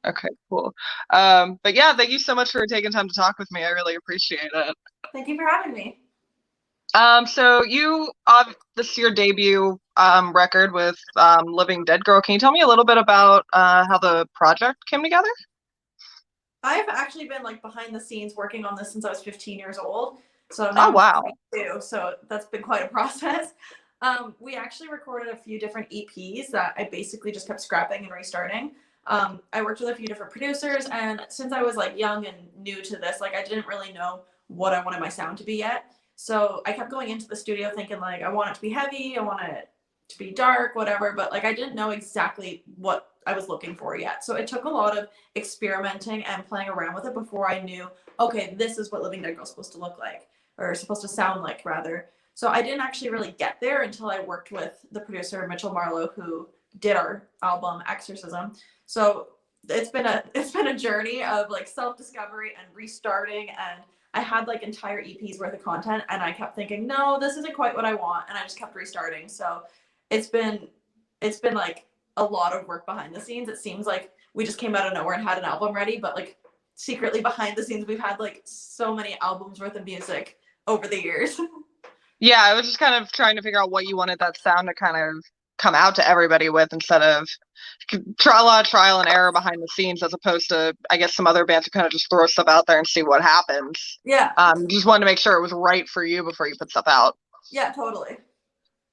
Okay, cool. But yeah, thank you so much for taking time to talk with me. I really appreciate it. Thank you for having me. So you, this is your debut record with Living Dead Girl. Can you tell me a little bit about how the project came together? I've actually been like behind the scenes working on this since I was 15 years old. So now Oh, I'm wow. 22. So that's been quite a process. We actually recorded a few different EPs that I basically just kept scrapping and restarting. I worked with a few different producers, and since I was like young and new to this, like I didn't really know what I wanted my sound to be yet. So I kept going into the studio thinking like I want it to be heavy, I want it to be dark, whatever, but like I didn't know exactly what I was looking for yet. So it took a lot of experimenting and playing around with it before I knew, okay, this is what Living Dead Girl's supposed to look like, or supposed to sound like, rather. So I didn't actually really get there until I worked with the producer Mitchell Marlowe, who did our album Exorcism. So it's been a journey of like self discovery and restarting, and I had like entire EPs worth of content, and I kept thinking, no, this isn't quite what I want, and I just kept restarting. So it's been it's been like a lot of work behind the scenes. It seems like we just came out of nowhere and had an album ready, but like secretly behind the scenes we've had like so many albums worth of music over the years. Yeah, I was just kind of trying to figure out what you wanted that sound to kind of come out to everybody with instead of try a lot of trial and error behind the scenes as opposed to, I guess, some other bands who kind of just throw stuff out there and see what happens. Yeah. Just wanted to make sure it was right for you before you put stuff out. Yeah, totally.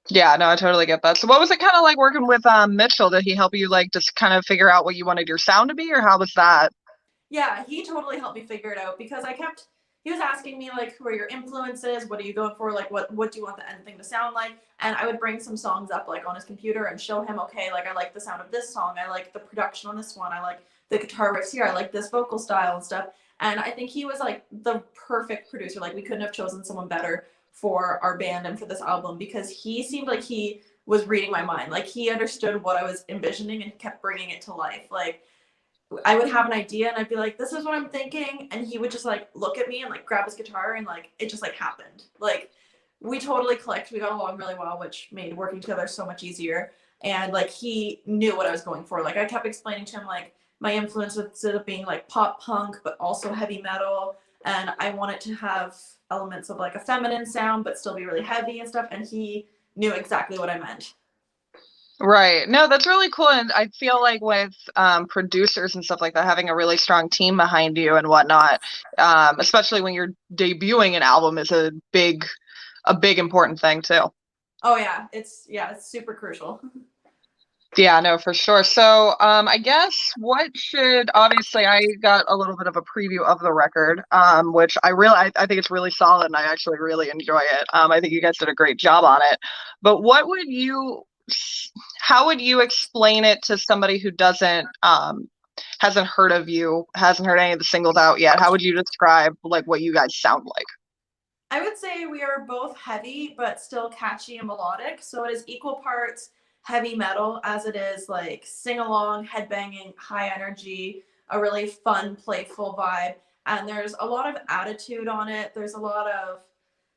Yeah, no, I totally get that. So what was it kind of like working with Mitchell? Did he help you like just kind of figure out what you wanted your sound to be, or how was that? Yeah, he totally helped me figure it out because he was asking me like who are your influences, what are you going for, like what do you want the end thing to sound like, and I would bring some songs up like on his computer and show him, okay, like I like the sound of this song, I like the production on this one, I like the guitar riffs here, I like this vocal style and stuff. And I think he was like the perfect producer. Like we couldn't have chosen someone better for our band and for this album because he seemed like he was reading my mind. Like he understood what I was envisioning and kept bringing it to life. Like I would have an idea and I'd be like, this is what I'm thinking. And he would just like look at me and like grab his guitar and like it just like happened. Like we totally clicked. We got along really well, which made working together so much easier. And like he knew what I was going for. Like I kept explaining to him like my influence instead of being like pop punk, but also heavy metal. And I wanted to have elements of like a feminine sound, but still be really heavy and stuff. And he knew exactly what I meant. Right. No, that's really cool. And I feel like with producers and stuff like that, having a really strong team behind you and whatnot, especially when you're debuting an album, is a big important thing too. Oh yeah, it's super crucial. Yeah, no, for sure. So, I guess what should obviously I got a little bit of a preview of the record, which I think it's really solid and I actually really enjoy it. I think you guys did a great job on it. But how would you explain it to somebody who hasn't heard of you, hasn't heard any of the singles out yet? How would you describe like what you guys sound like? I would say we are both heavy, but still catchy and melodic. So it is equal parts heavy metal as it is like sing along, headbanging, high energy, a really fun, playful vibe. And there's a lot of attitude on it. There's a lot of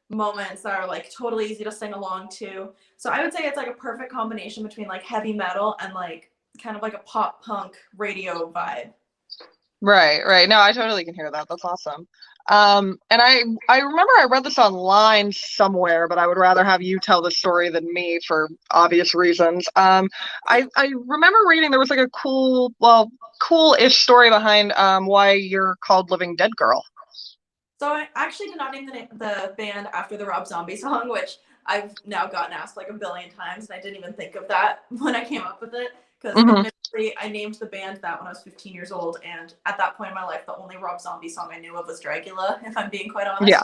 moments that are like totally easy to sing along to. So I would say it's like a perfect combination between like heavy metal and like kind of like a pop punk radio vibe. Right, right. No, I totally can hear that. That's awesome. And I remember I read this online somewhere, but I would rather have you tell the story than me for obvious reasons. I remember reading there was like a cool-ish story behind why you're called Living Dead Girl. So I actually did not name the band after the Rob Zombie song, which I've now gotten asked like a billion times, and I didn't even think of that when I came up with it. Because Hmm. admittedly, I named the band that when I was 15 years old, and at that point in my life, the only Rob Zombie song I knew of was Dracula, if I'm being quite Yeah.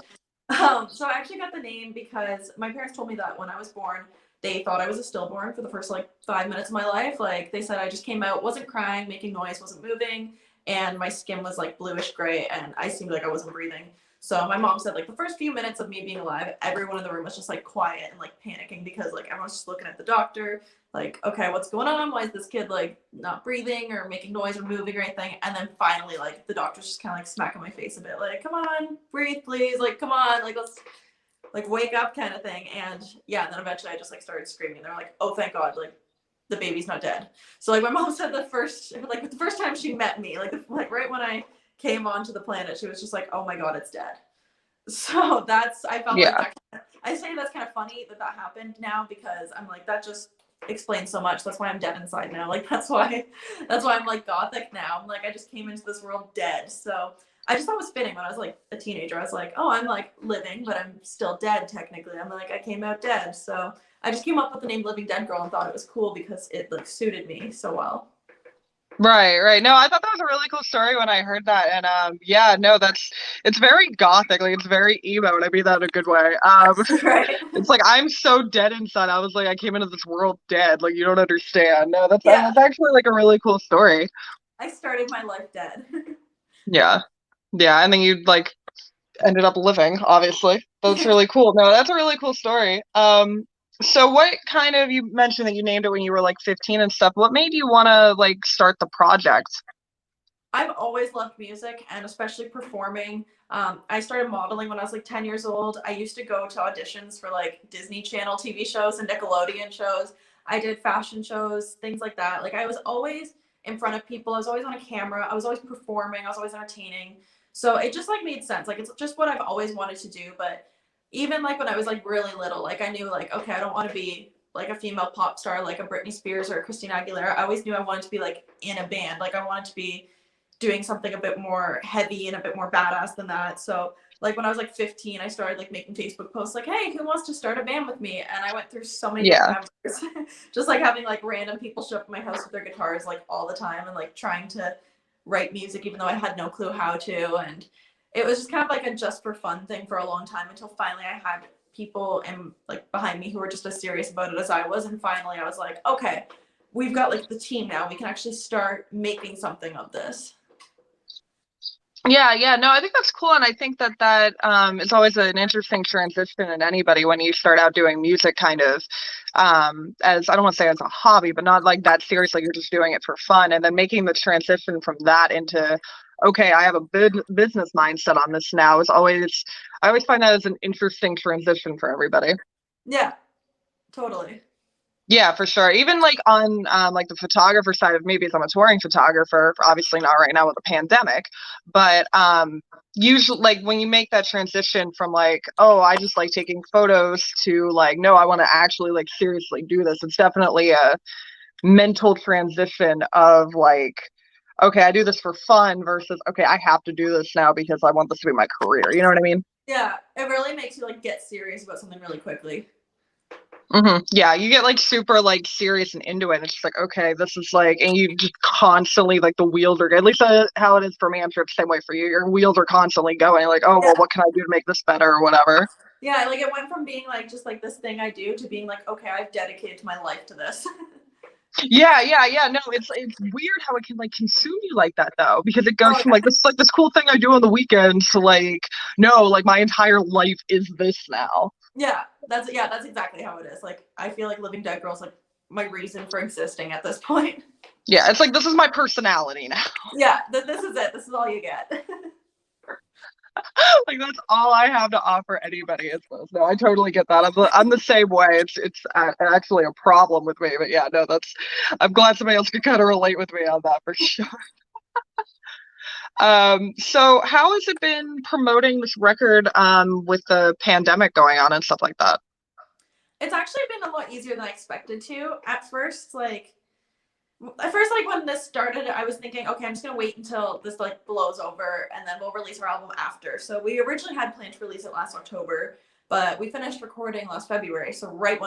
honest. So I actually got the name because my parents told me that when I was born, they thought I was a stillborn for the first like 5 minutes of my life. Like they said, I just came out, wasn't crying, making noise, wasn't moving, and my skin was like bluish gray, and I seemed like I wasn't breathing. So my mom said like the first few minutes of me being alive, everyone in the room was just like quiet and like panicking because like everyone's just looking at the doctor, like, okay, what's going on? Why is this kid like not breathing or making noise or moving or anything? And then finally, like the doctor's just kind of like smacking my face a bit, like, come on, breathe, please, like, come on, like let's like wake up kind of thing. And yeah, and then eventually I just like started screaming. They're like, oh, thank God, like the baby's not dead. So like my mom said the first time she met me, like right when I came onto the planet, she was just like, oh my God, it's dead. So I felt like Yeah. that. I say that's kind of funny that happened now, because I'm like, that just explains so much. That's why I'm dead inside now. Like that's why I'm like gothic now. I'm like, I just came into this world dead. So I just thought it was fitting when I was like a teenager. I was like, oh, I'm like living, but I'm still dead technically. I'm like, I came out dead. So I just came up with the name Living Dead Girl and thought it was cool because it like suited me so well. Right, right. No, I thought that was a really cool story when I heard that. And yeah, no, it's very gothic, like it's very emo, and I mean that in a good way. Right. It's like I'm so dead inside. I was like, I came into this world dead. Like you don't understand. No, Yeah. that's actually like a really cool story. I started my life dead. Yeah. Yeah, and then you like ended up living, obviously. That's Yeah. really cool. No, that's a really cool story. So what kind of, you mentioned that you named it when you were like 15 and stuff. What made you want to like start the project? I've always loved music and especially performing. I started modeling when I was like 10 years old. I used to go to auditions for like Disney Channel TV shows and Nickelodeon shows. I did fashion shows, things like that. Like I was always in front of people. I was always on a camera. I was always performing. I was always entertaining. So it just like made sense. Like it's just what I've always wanted to do. But even like when I was like really little, like I knew like, okay, I don't want to be like a female pop star like a Britney Spears or a Christina Aguilera. I always knew I wanted to be like in a band. Like I wanted to be doing something a bit more heavy and a bit more badass than that. So like when I was like 15, I started like making Facebook posts like, hey, who wants to start a band with me? And I went through so many different Yeah. members, just like having like random people show up at my house with their guitars like all the time and like trying to write music even though I had no clue how to. And it was just kind of like a just for fun thing for a long time until finally I had people and like behind me who were just as serious about it as I was. And finally I was like, okay, we've got like the team now. We can actually start making something of this. Yeah, yeah, no, I think that's cool, and I think that is always an interesting transition in anybody when you start out doing music, kind of, as I don't want to say as a hobby, but not like that seriously. You're just doing it for fun, and then making the transition from that into, okay, I have a business mindset on this now is always, I always find that as an interesting transition for everybody. Yeah, totally. Yeah, for sure. Even like on like the photographer side of, maybe as I'm a touring photographer, obviously not right now with the pandemic, but usually like when you make that transition from like, oh, I just like taking photos to like, no, I want to actually like seriously do this. It's definitely a mental transition of like, okay, I do this for fun versus okay, I have to do this now because I want this to be my career. You know what I mean? Yeah, it really makes you like get serious about something really quickly. Yeah, you get like super like serious and into it. And it's just like, okay, this is like, and you just constantly like the wheels are, at least how it is for me. I'm sure it's the same way for you. Your wheels are constantly going. Like, oh well, Yeah. what can I do to make this better or whatever. Yeah, like it went from being like just like this thing I do to being like, okay, I've dedicated my life to this. Yeah, yeah, yeah. No, it's weird how it can like consume you like that though, because it goes Oh from like this cool thing I do on the weekends to like, no, like my entire life is this now. yeah, that's exactly how it is. Like I feel like Living Dead Girl's like my reason for existing at this point. Yeah, it's like this is my personality now. Yeah, this is it. This is all you get. Like that's all I have to offer anybody is this. No, I totally get that. I'm the same way. It's actually a problem with me, but yeah, no, that's. I'm glad somebody else could kind of relate with me on that for sure. So how has it been promoting this record with the pandemic going on and stuff like that? It's actually been a lot easier than I expected to. At first, like when this started, I was thinking, okay, I'm just gonna wait until this like blows over, and then we'll release our album after. So we originally had planned to release it last October, but we finished recording last February, so right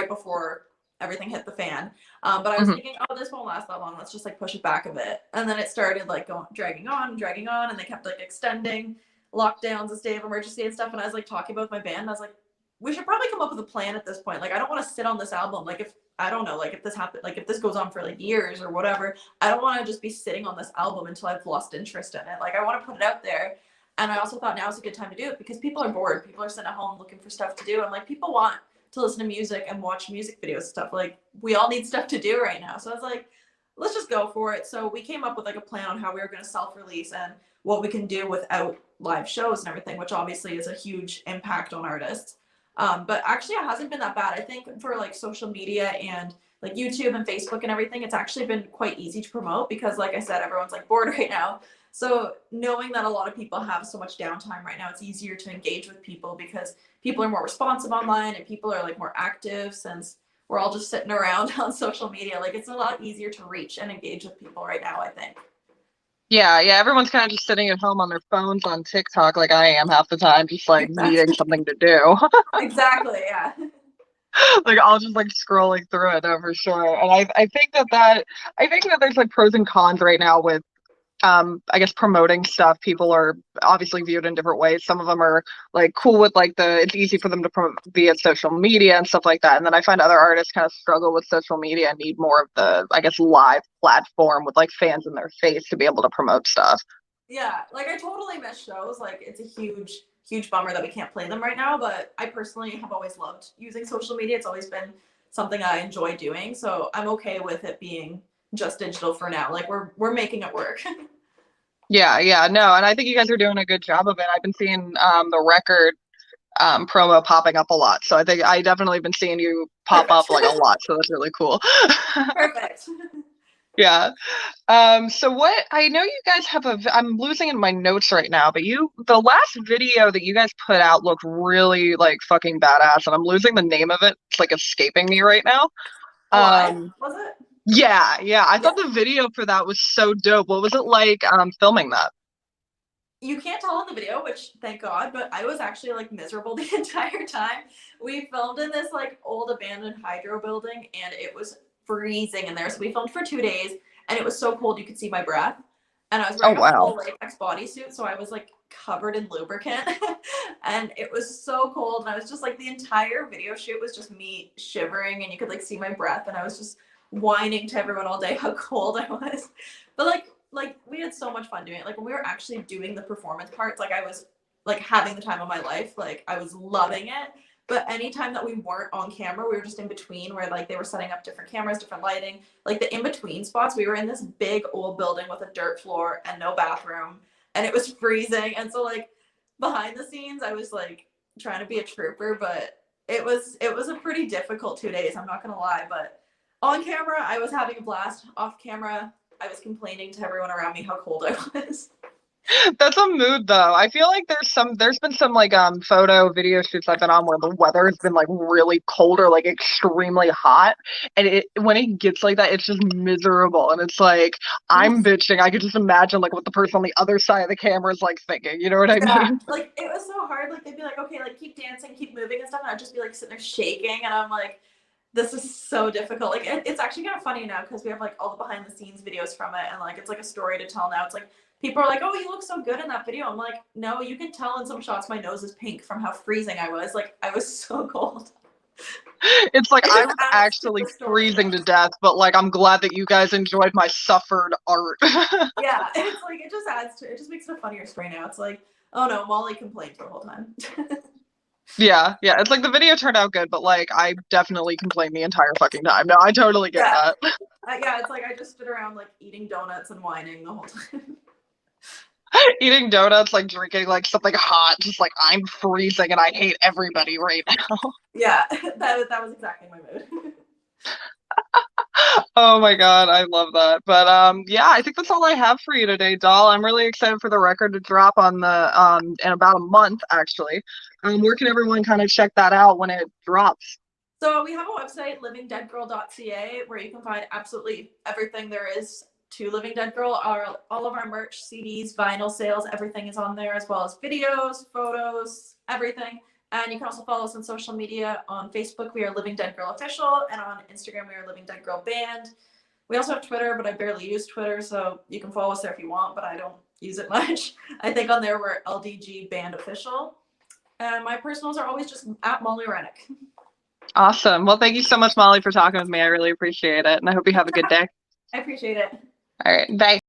before everything hit the fan. But I was Hmm. thinking, oh, this won't last that long. Let's just like push it back a bit, and then it started like dragging on, and they kept like extending lockdowns and state of emergency and stuff. And I was like talking about my band, and I was like, we should probably come up with a plan at this point. Like, I don't want to sit on this album. Like, if I don't know, like if this happened, like if this goes on for like years or whatever, I don't want to just be sitting on this album until I've lost interest in it. Like, I want to put it out there. And I also thought now is a good time to do it because people are bored. People are sitting at home looking for stuff to do. And like, people want to listen to music and watch music videos and stuff. Like, we all need stuff to do right now. So I was like, let's just go for it. So we came up with like a plan on how we were going to self-release and what we can do without live shows and everything, which obviously is a huge impact on artists. But actually, it hasn't been that bad. I think for like social media and like YouTube and Facebook and everything, it's actually been quite easy to promote because, like I said, everyone's like bored right now. So knowing that a lot of people have so much downtime right now, it's easier to engage with people because people are more responsive online and people are like more active since we're all just sitting around on social media. Like it's a lot easier to reach and engage with people right now, I think. Yeah, yeah, everyone's kind of just sitting at home on their phones on TikTok like I am half the time, just like needing Exactly. something to do. Exactly. Yeah. Like I'll just like scrolling through it, no, for sure. And I think that there's like pros and cons right now with I guess promoting stuff. People are obviously viewed in different ways. Some of them are like cool with like it's easy for them to promote via social media and stuff like that. And then I find other artists kind of struggle with social media and need more of the, I guess, live platform with like fans in their face to be able to promote stuff. Yeah, like I totally miss shows. Like it's a huge bummer that we can't play them right now. But I personally have always loved using social media. It's always been something I enjoy doing. So I'm okay with it being just digital for now. Like we're making it work. Yeah, yeah, no, and I think you guys are doing a good job of it. I've been seeing the record promo popping up a lot. So I think I definitely been seeing you pop Perfect. up like a lot. So that's really cool. Perfect. Yeah. So what I know you guys have I'm losing in my notes right now, but the last video that you guys put out looked really like fucking badass, and I'm losing the name of it. It's like escaping me right now. Alive, Um, was it? yeah, yeah. I Yeah. thought the video for that was so dope. What was it like filming that? You can't tell in the video, which thank God, but I was actually like miserable the entire time. We filmed in this like old abandoned hydro building and it was freezing in there. So we filmed for 2 days and it was so cold you could see my breath. And I was Oh wearing a wow. full latex bodysuit, so I was like covered in lubricant. And it was so cold. And I was just like the entire video shoot was just me shivering and you could like see my breath and I was just whining to everyone all day how cold I was. But like we had so much fun doing it. Like when we were actually doing the performance parts, like I was like having the time of my life. Like I was loving it. But anytime that we weren't on camera, we were just in between where like they were setting up different cameras, different lighting. Like the in between spots, we were in this big old building with a dirt floor and no bathroom, and it was freezing. And so like behind the scenes, I was like trying to be a trooper, but it was a pretty difficult 2 days. I'm not gonna lie, but on camera, I was having a blast. Off camera, I was complaining to everyone around me how cold I was. That's a mood though. I feel like there's been some like photo video shoots I've been on where the weather has been like really cold or like extremely hot. And when it gets like that, it's just miserable. And it's like I'm bitching. I could just imagine like what the person on the other side of the camera is like thinking. You know what I Yeah, mean? like it was so hard. Like they'd be like, okay, like keep dancing, keep moving and stuff. And I'd just be like sitting there shaking. And I'm like, this is so difficult. Like it's actually kind of funny now because we have like all the behind the scenes videos from it. And like it's like a story to tell now. It's like people are like, oh, you look so good in that video. I'm like, no, you can tell in some shots my nose is pink from how freezing I was. Like I was so cold. It's like It I just was adds to actually the story freezing to though. death, but like I'm glad that you guys enjoyed my suffered art. Yeah, it's like it just adds to it. Just makes it a funnier story now. It's like, oh no, Molly complained the whole time. Yeah, yeah. It's like the video turned out good, but like I definitely complained the entire fucking time. No, I totally get Yeah, that. yeah. It's like I just stood around like eating donuts and whining the whole time. Eating donuts, like drinking like something hot, just like I'm freezing and I hate everybody right now. Yeah, that was exactly my mood. Oh my God, I love that. But yeah, I think that's all I have for you today, doll. I'm really excited for the record to drop on the in about a month actually. Where can everyone kind of check that out when it drops? So we have a website, livingdeadgirl.ca, where you can find absolutely everything there is to Living Dead Girl. All of our merch, CDs, vinyl sales, everything is on there, as well as videos, photos, everything. And you can also follow us on social media. On Facebook, we are Living Dead Girl Official, and on Instagram, we are Living Dead Girl Band. We also have Twitter, but I barely use Twitter, so you can follow us there if you want, but I don't use it much. I think on there we're LDG Band Official. And my personals are always just at Molly Rennick. Awesome. Well, thank you so much, Molly, for talking with me. I really appreciate it, and I hope you have a good day. I appreciate it. All right, bye.